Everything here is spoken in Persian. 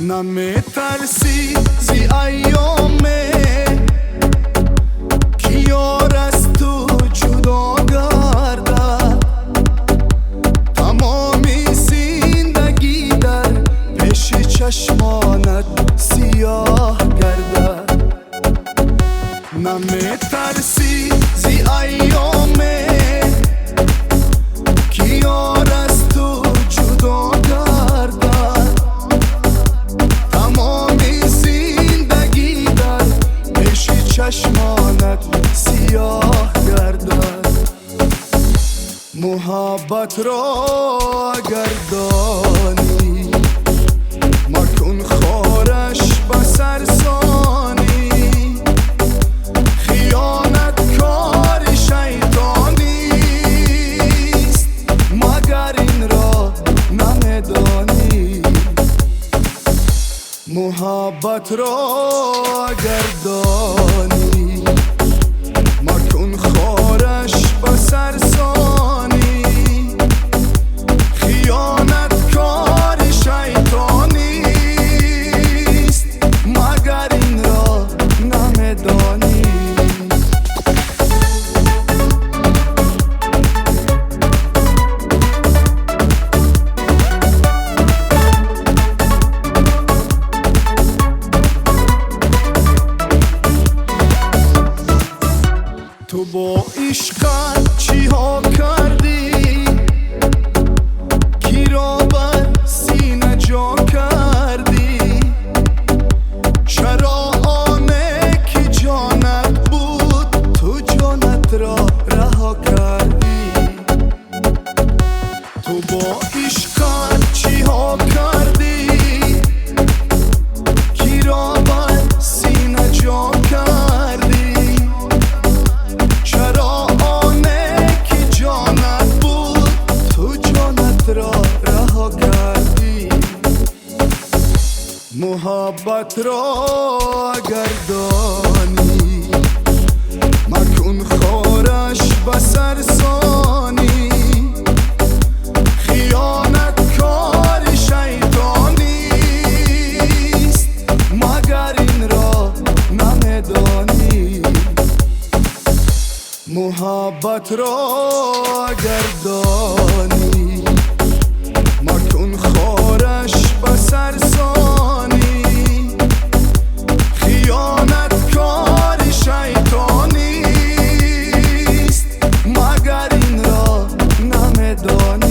نمیترسی زی ایامه که یار از تو جدا گردد تمامی زندگی در پیش چشمانت سیاه گردد نمیترسی زی ایامه که یار از تو جدا گردد تمامی زندگی در پیش چشمانت سیاه گردد محبت را گردانی مکن خارش بسر ثانی خیانت کار شیطانیست مگر این را نمیدانی محبت را گردانی مکن خارش بسر ثانی خیانت کار شیطانیست مگر این را نمیدانی تو با عشقت چی ها کردی کی را بر سینه جا کردی چرا آنه که جانت بود تو جانت را رها کردی تو با عشقت چی ها کردی کی را بر سینه جا کردی چرا آنه که جانت بود تو جانت را رها کردی محبت را گردانی مکن خارش بسر ثانی خیانت کار شیطانیست مگر این را نمیدانی محبت را گردانی مکن خارش بسر ثانی خیانت کار شیطانیست مگر این را نمیدانی